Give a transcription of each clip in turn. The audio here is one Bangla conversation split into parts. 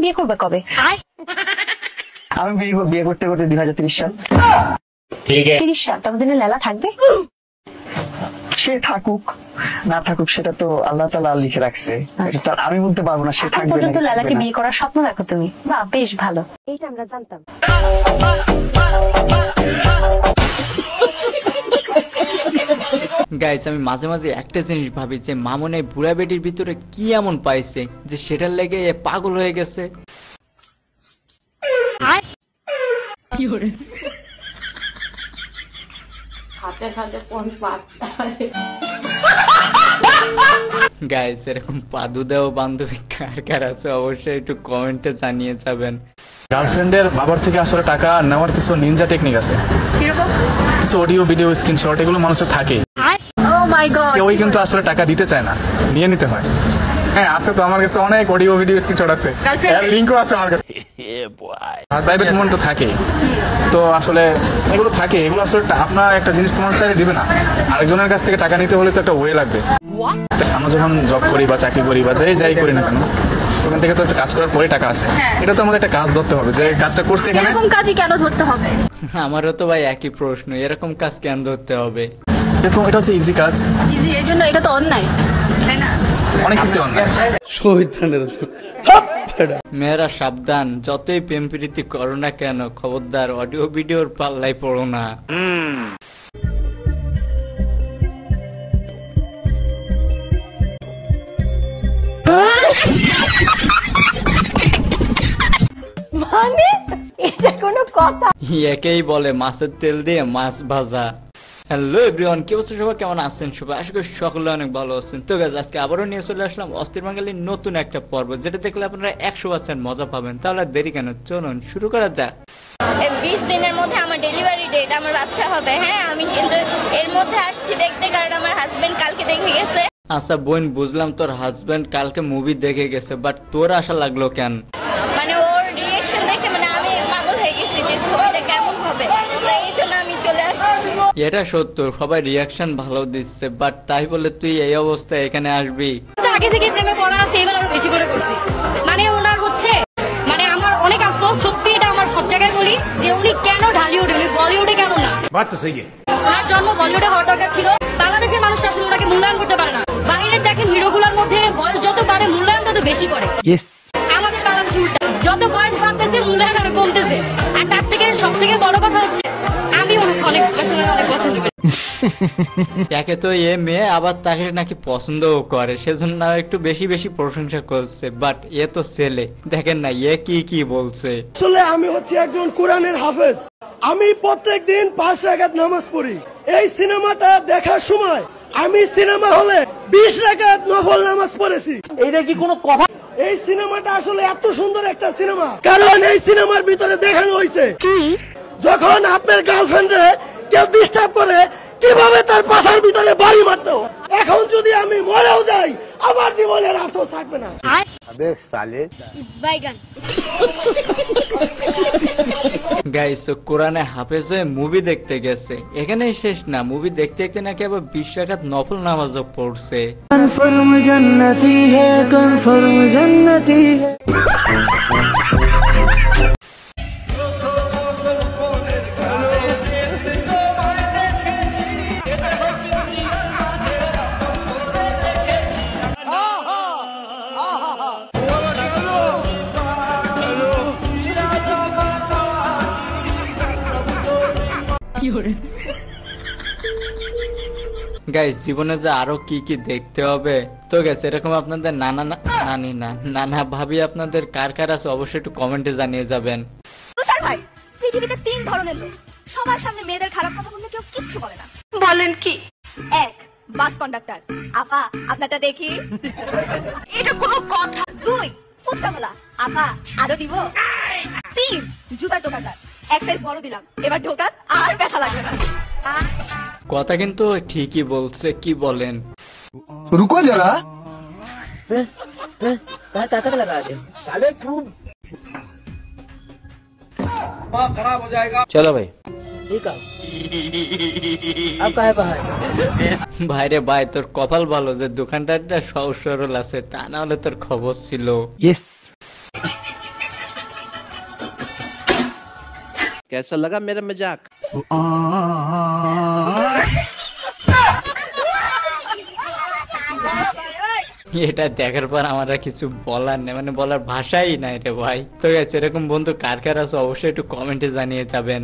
বিয়ে করবে কবে? আমি বিয়ে করতে করতে 2030 সাল। ঠিক আছে 30 সাল ততদিনে লেলা থাকবে? সে থাকুক না থাকুক সেটা তো আল্লাহ তাআলা লিখে রাখছে, আমি বলতে পারবো না সে থাকবে না। পর্যন্ত লেলাকে বিয়ে করার স্বপ্ন দেখো তুমি? বাহ, বেশ ভালো। এইটা আমরা জানতাম। গাইস, আমি মাঝে মাঝে একটা জিনিস ভাবি যে মামুন এই বুড়া বেটির ভিতরে কি এমন পাইছে যে সেটার লেগে এ পাগল হয়ে গেছে। গাইস, এরকম পাদু দেও বান্ধবী কার কার আছে অবশ্যই একটু কমেন্টে জানিয়ে যাবেন। গার্লফ্রেন্ডের বাবার থেকে আসলে টাকা নেওয়ার কিছু নিনজা টেকনিক আছে, কিছু অডিও ভিডিও স্ক্রিনশট এগুলো মানুষের থাকে। কেউই কিন্তু আসলে টাকা দিতে চায় না, নিয়ে নিতে হয়। হ্যাঁ আছে তো, আমার কাছে অনেক অডিও ভিডিও স্ক্রিনশট আছে, লিংকও আছে আমার কাছে। প্রাইভেট মোমেন্ট তো থাকে, তো আসলে এগুলো থাকে, এগুলো আসলে আপনার একটা জিনিস তোমার চাইলে দিবে না, আরেকজনের কাছ থেকে টাকা নিতে হলে তো একটা ওয়ে লাগবে। আমরা যখন জব করি বা চাকরি করি বা যাই করি না কেন, ওখান থেকে তো একটা কাজ করার পরে টাকা আসে, এটা তো আমাদের একটা কাজ ধরতে হবে যে কাজটা করছি এখানে। এরকম কাজই কেন ধরতে হবে? আমারও তো ভাই একই প্রশ্ন, এরকম কাজ কেন ধরতে হবে? এরকম এটা হচ্ছে ইজি কাজ, ইজি এর জন্য এটা তো অন্যায়, তাই না? অনেক কিছু অন্যায়। মেয়েরা সাবধান, যতই প্রেম প্রীতি করো না কেন, খবরদার অডিও ভিডিওর পাল্লাই পড়ো না। মানে এটা কোনো কথা? একেই বলে মাছের তেল দিয়ে মাছ ভাজা। হ্যালো এভরিওয়ান, কি অবস্থা সবাই, কেমন আছেন সবাই? আশা করি সকলে অনেক ভালো আছেন। তো গাইস, আজকে আবারও নিয়ে চলে আসলাম অস্থির বাঙালির নতুন একটা পর্ব, যেটা দেখলে আপনারা 100% মজা পাবেন। তাহলে দেরি কেন, চলুন শুরু করা যাক। 20 দিনের মধ্যে আমার ডেলিভারি ডেট, আমার বাচ্চা হবে। হ্যাঁ, আমি কিন্তু এর মধ্যে আসছি দেখতে, কারণ আমার হাজবেন্ড কালকে দেখে গেছে। আচ্ছা বোন, বুঝলাম তোর হাজবেন্ড কালকে মুভি দেখে গেছে, বাট তোর আশা লাগলো কেন? মানে ওর রিঅ্যাকশন দেখে মানে আমি পাগল হয়ে গেছি যে ছবিটা কেমন হবে, এই জন্য আমি চলে আসছি। এটা সত্য, সবাই রিয়াকশন ভালো দিচ্ছে, বাট তাই বলে তুই এই অবস্থায় এখানে আসবি? আগে থেকে প্রেমে পড়া আছে, এবার আরো বেশি করে করছি। মানে ওনার হচ্ছে, মানে আমার অনেক আফসোস, সত্যি এটা আমার সব জায়গায় বলি, যে উনি কেন ঢালিউডে, উনি বলিউডে কেন না? বাত তো সহি ওনার জন্ম বলিউডে হওয়ার দরকার ছিল। বাংলাদেশের মানুষ আসলে ওনাকে মূল্যায়ন করতে পারে না। বাইরের দেখেন হিরোগুলোর মধ্যে বয়স যত বাড়ে মূল্যায়ন তত বেশি করে। আমাদের বাংলাদেশে উল্টা, যত বয়স বাড়তেছে মূল্যায়ন আরো কমতেছে। আর তার থেকে সব থেকে বড় কথা হচ্ছে, আমি ওনাকে অনেক পছন্দ করি। একে তো এ মেয়ে, আবার তাকে নাকি পছন্দও করে, সেজন্য একটু বেশি বেশি প্রশংসা করছে। বাট এ তো ছেলে, দেখেন না এ কি বলছে। আসলে আমি হচ্ছে একজন কোরআনের হাফেজ, আমি প্রত্যেকদিন 5 রাকাত নামাজ পড়ি। এই সিনেমাটা দেখার সময় আমি সিনেমা হলে 20 রাকাত নফল নামাজ পড়েছি। এইটা কি কোনো কথা? এই সিনেমাটা আসলে এত সুন্দর একটা সিনেমা, কারণ এই সিনেমার ভিতরে দেখানো হয়েছে যখন আপনার গার্লফ্রেন্ডে কেউ ডিস্টার্ব করে কিভাবে তার পাশার ভিতরে বাড়ি মারতে হয়। এখন যদি আমি মরেও যাই, আমার জীবনের আফসোস থাকবে না। গাইস, কোরআনে হাফেজ হয়ে মুভি দেখতে গেছে, এখানেই শেষ না, মুভি দেখতে দেখতে নাকি আবার 20 রাকাত নফল নামাজও পড়ছে। কনফার্ম জান্নাতি হে, কনফার্ম জান্নাতি হে। গাইস, জীবনে যে আরো কি দেখতে হবে। তো গেছে এরকম আপনাদের নানা ভাবি আপনাদের কার কার আছে অবশ্যই একটু কমেন্টে জানিয়ে যাবেন। তুষার ভাই, পৃথিবীতে 3 ধরনের লোক, সবার সামনে মেয়েদের খারাপ কথা বললে কেউ কিচ্ছু বলে না। বলেন কি? 1 বাস কন্ডাক্টর, আপা আপনারটা দেখি, এটা কোনো কথা? 2 ফুচকাওয়ালা, আপা আরো দিব। 3 জুতার দোকানদার, এক সাইজ বড় দিলাম, এবার ঢোকান আর ব্যথা লাগবে না। কথা কিন্তু ঠিকই বলছে, কি বলেন? রুকো যারা, চলো ভাই। ভাইরে ভাই, তোর কপাল ভালো যে দোকানদারটা সহজ সরল আছে, তা না হলে তোর খবর ছিল। कैसा लगा मेरा मजाक? এটা দেখার পর আমার আর কিছু বলার নেই, মানে বলার ভাষাই নাই রে ভাই। তো গেছে এরকম বন্ধু কার কার আছে অবশ্যই একটু কমেন্টে জানিয়ে যাবেন।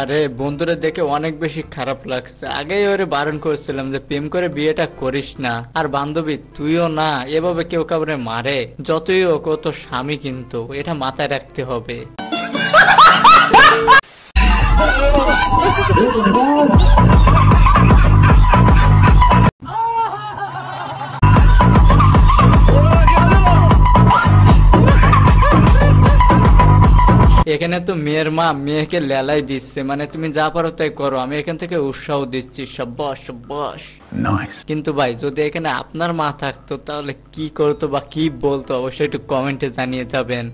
আরে বন্ধুরা দেখে অনেক বেশি খারাপ লাগছে। আগেই ওরে বারণ করেছিলাম যে প্রেম করে বিয়েটা করিস না। আর বান্ধবী তুইও না, এভাবে কেউ কাউরে মারে যতই হোক ও তো স্বামী, কিন্তু এটা মাথায় রাখতে হবে। এখানে তো মেয়ের মা মেয়েকে লেলাই দিচ্ছে, মানে তুমি যা পারো তাই করো, আমি এখান থেকে উৎসাহ দিচ্ছি, সাব্বাস সাব্বাস। কিন্তু ভাই যদি এখানে আপনার মা থাকতো তাহলে কি করতো বা কি বলতো অবশ্যই একটু কমেন্টে জানিয়ে যাবেন।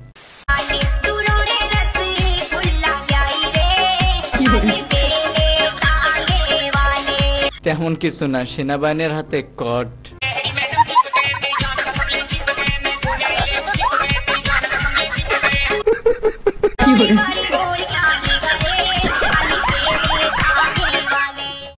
তেমন কিছু না, সেনাবাহিনীর হাতে কট। কি